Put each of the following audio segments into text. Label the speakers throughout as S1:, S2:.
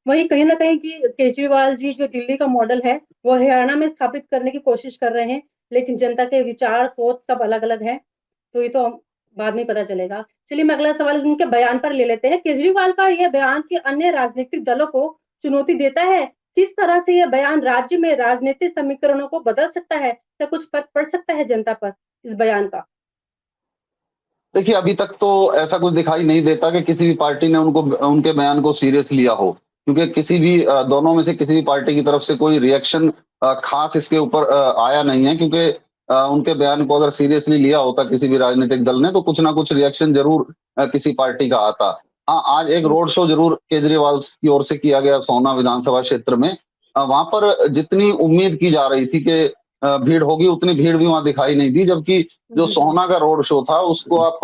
S1: वहीं कहीं न कहीं कि केजरीवाल जी जो दिल्ली का मॉडल है, वो हरियाणा में स्थापित करने की कोशिश कर रहे हैं, लेकिन जनता के विचार, सोच सब अलग-अलग है, तो ये तो बाद में पता चलेगा। चलिए मैं अगला सवाल उनके बयान पर ले लेते हैं। केजरीवाल का यह बयान कि अन्य राजनीतिक दलों को चुनौती देता है, किस तरह से यह बयान राज्य में राजनीतिक समीकरणों को बदल सकता है? क्या कुछ फर्क पड़ सकता है जनता पर इस बयान का?
S2: देखिए, अभी तक तो ऐसा कुछ दिखाई नहीं देता कि किसी भी पार्टी ने उनको उनके बयान को सीरियस लिया हो। क्योंकि किसी भी दोनों में से किसी भी पार्टी की तरफ से कोई रिएक्शन ख़ास इसके ऊपर आया नहीं है, क्योंकि उनके बयान को अगर सीरियसली लिया होता किसी भी राजनीतिक दल ने, तो कुछ ना कुछ रिएक्शन ज़रूर किसी पार्टी का आता। हाँ, आज एक
S1: हुँ,
S2: रोड शो ज़रूर केजरीवाल की ओर से किया गया सोहना विधानसभा क्षेत्र में। वहाँ पर जितनी उम्मीद की जा रही थी कि भीड़ होगी, उतनी भीड़ भी वहाँ दिखाई नहीं दी, जबकि जो
S1: हुँ, हुँ।
S2: सोहना का रोड शो था उसको आप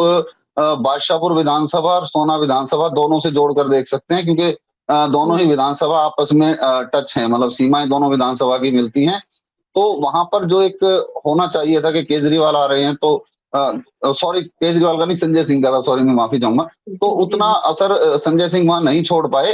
S2: बादशाहपुर विधानसभा और सोहना विधानसभा दोनों से जोड़कर देख सकते हैं, क्योंकि दोनों ही
S1: हुँ,
S2: विधानसभा आपस में टच हैं, मतलब सीमाएँ दोनों विधानसभा की मिलती हैं। तो वहाँ पर जो एक होना चाहिए था कि केजरीवाल आ रहे हैं तो सॉरी, केजरीवाल का नहीं, संजय सिंह का था, सॉरी मैं माफ़ी चाहूँगा। तो
S1: जी, जी,
S2: उतना
S1: जी।
S2: असर संजय सिंह वहाँ नहीं छोड़ पाए।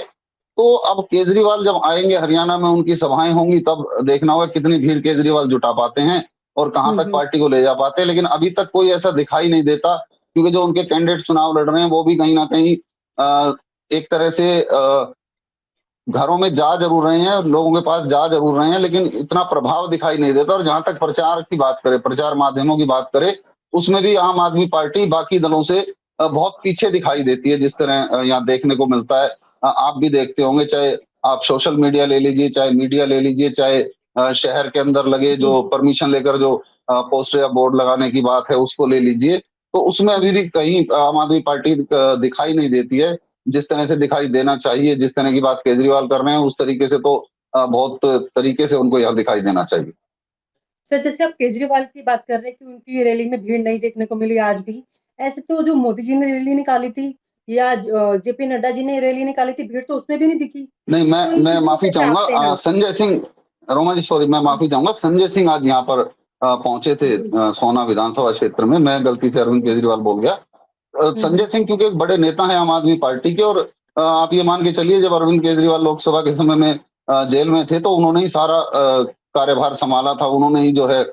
S2: तो अब केजरीवाल जब आएँगे हरियाणा में, उनकी सभाएँ होंगी, तब देखना होगा कितनी भीड़ केजरीवाल जुटा पाते हैं और कहाँ
S1: हुँ,
S2: तक
S1: हुँ।
S2: पार्टी को ले जा पाते हैं। लेकिन अभी तक कोई ऐसा दिखाई नहीं देता, क्योंकि जो उनके कैंडिडेट चुनाव लड़ रहे हैं वो भी कहीं न कहीं एक तरह से घरों में जा ज़रूर रहे हैं, लोगों के पास जा ज़रूर रहे हैं, लेकिन इतना प्रभाव दिखाई नहीं देता। और जहाँ तक प्रचार की बात करें, प्रचार माध्यमों की बात करें, उसमें भी आम आदमी पार्टी बाकी दलों से बहुत पीछे दिखाई देती है, जिस तरह यहाँ देखने को मिलता है। आप भी देखते होंगे, चाहे आप सोशल मीडिया ले लीजिए, चाहे मीडिया ले लीजिए, चाहे शहर के अंदर लगे
S1: जी,
S2: जो
S1: जी।
S2: परमिशन लेकर जो पोस्टर या बोर्ड लगाने की बात है, उसको ले लीजिए। तो उसमें अभी
S1: हुँ।
S2: भी कहीं आम आदमी पार्टी दिखाई नहीं देती है। जिस तरह से दिखाई देना चाहिए, जिस तरह की बात केजरीवाल कर रहे हैं, उस तरीके से तो बहुत तरीके से उनको यहाँ दिखाई देना चाहिए।
S1: सर जैसे आप केजरीवाल की बात कर रहे हैं कि उनकी रैली में भीड़ नहीं देखने को मिली आज भी। ऐसे तो जो मोदी जी ने रैली निकाली थी या जेपी नड्डा जी ने रैली निकाली थी, भीड़ तो उसमें भी नहीं दिखी।
S2: नहीं,
S1: तो इन
S2: मैं
S1: चीज़ों को
S2: माफ़ी
S1: कैसे
S2: चाहूँगा,
S1: आँकते हैं हम?
S2: संजय सिंह, रोमा जी सॉरी, मैं
S1: हुँ,
S2: माफ़ी चाहूँगा, संजय सिंह आज यहाँ पर पहुँचे थे
S1: जी।
S2: सोहना विधानसभा क्षेत्र में, मैं गलती से अरविंद केजरीवाल बोल गया।
S1: हुँ,
S2: संजय
S1: हुँ।
S2: सिंह क्योंकि एक बड़े नेता हैं आम आदमी पार्टी के, और आप ये मान के चलिए जब अरविंद केजरीवाल लोकसभा के समय में जेल में थे, तो उन्होंने ही सारा कार्यभार सँभाला था, उन्होंने ही जो है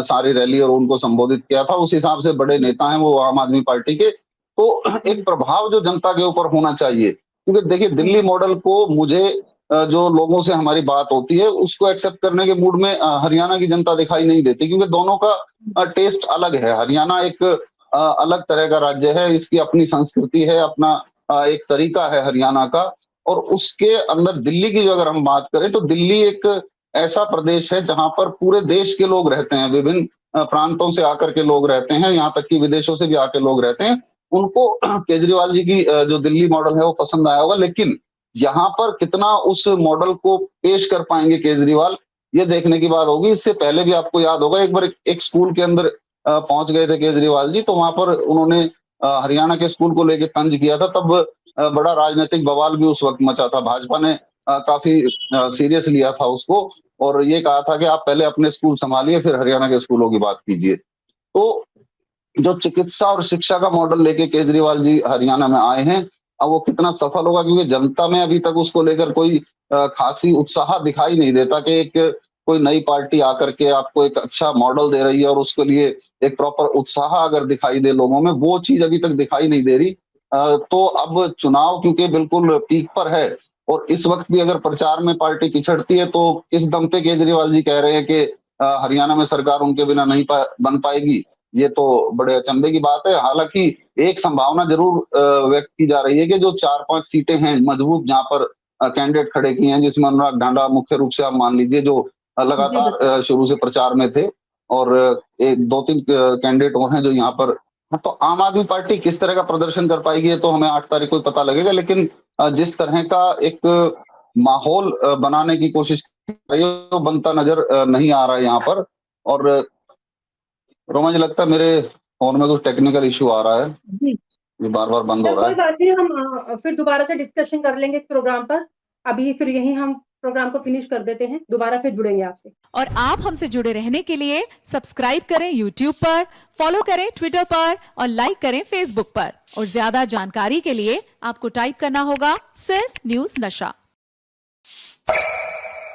S2: सारी रैली और उनको संबोधित किया था। उस हिसाब से बड़े
S1: जी।
S2: नेता हैं वो आम आदमी पार्टी के। तो एक
S1: हुँ,
S2: प्रभाव जो जनता के ऊपर होना चाहिए, क्योंकि देखिए
S1: हुँ,
S2: दिल्ली मॉडल को मुझे जो लोगों से हमारी बात होती है उसको एक्सेप्ट करने के मूड में हरियाणा की जनता दिखाई नहीं देती, क्योंकि दोनों का
S1: हुँ,
S2: टेस्ट अलग है। हरियाणा एक अलग तरह का राज्य है, इसकी अपनी संस्कृति है, अपना एक तरीका है हरियाणा का। और उसके अंदर दिल्ली की जो अगर हम बात करें, तो दिल्ली एक ऐसा प्रदेश है जहाँ पर पूरे देश के लोग रहते हैं, विभिन्न प्रांतों से आकर के लोग रहते हैं, यहाँ तक कि विदेशों से भी आके लोग रहते हैं। उनको केजरीवाल जी की जो दिल्ली मॉडल है वो पसंद आया होगा, लेकिन यहाँ पर कितना उस मॉडल को पेश कर पाएँगे केजरीवाल, ये देखने की बात होगी। इससे पहले भी आपको याद होगा, एक बार एक स्कूल के अंदर पहुँच गए थे केजरीवाल जी, तो वहाँ पर उन्होंने हरियाणा के स्कूल को लेके तंज किया था, तब बड़ा राजनीतिक बवाल भी उस वक़्त मचा था। भाजपा ने काफ़ी सीरियस लिया था उसको, और ये कहा था कि आप पहले अपने स्कूल सँभालिए, फिर हरियाणा के स्कूलों की बात कीजिए। तो जो चिकित्सा और शिक्षा का मॉडल लेके केजरीवाल जी हरियाणा में आए हैं, अब वो कितना सफल होगा, क्योंकि जनता में अभी तक उसको लेकर कोई ख़ासी उत्साह दिखाई नहीं देता कि एक कोई नई पार्टी आकर के आपको एक अच्छा मॉडल दे रही है और उसके लिए एक प्रॉपर उत्साह अगर दिखाई दे लोगों में, वो चीज़ अभी तक दिखाई नहीं दे रही। तो अब चुनाव क्योंकि बिल्कुल पीक पर है, और इस वक़्त भी अगर प्रचार में पार्टी पिछड़ती है, तो किस दम पे केजरीवाल जी कह रहे हैं कि हरियाणा में सरकार उनके बिना नहीं बन पाएगी। ये तो बड़े अचंभे की बात है। हालाँकि एक संभावना ज़रूर व्यक्त की जा रही है कि जो 4-5 सीटें हैं मजबूत, जहाँ पर कैंडिडेट खड़े किए हैं, जिसमें अनुराग ढांडा मुख्य रूप से आप मान लीजिए, जो
S1: जी,
S2: लगातार
S1: बिल्कुल।
S2: शुरू से प्रचार में थे, और एक 2-3 कैंडिडेट और हैं जो यहाँ पर। हाँ, तो आम आदमी पार्टी किस तरह का प्रदर्शन कर पाएगी, ये तो हमें 8 तारीख को ही पता लगेगा। लेकिन जिस तरह का एक माहौल बनाने की कोशिश कर रही है, वो बनता नज़र नहीं आ रहा है यहाँ पर। और रोमा जी, लगता है मेरे फ़ोन में कुछ टेक्निकल इश्यू आ रहा है,
S1: जी।
S2: ये बार-बार बंद हो
S1: चल
S2: रहा
S1: कोई
S2: है।
S1: बात नहीं हम फिर दोबारा से डिस्कशन कर लेंगे इस प्रोग्राम पर। अभी फिर यहीं हम प्रोग्राम को फिनिश कर देते हैं। दोबारा फिर जुड़ेंगे आपसे।
S3: और आप हमसे जुड़े रहने के लिए सब्सक्राइब करें यूट्यूब पर, फॉलो करें ट्विटर पर और लाइक करें फेसबुक पर। और ज्यादा जानकारी के लिए आपको टाइप करना होगा सिर्फ न्यूज नशा।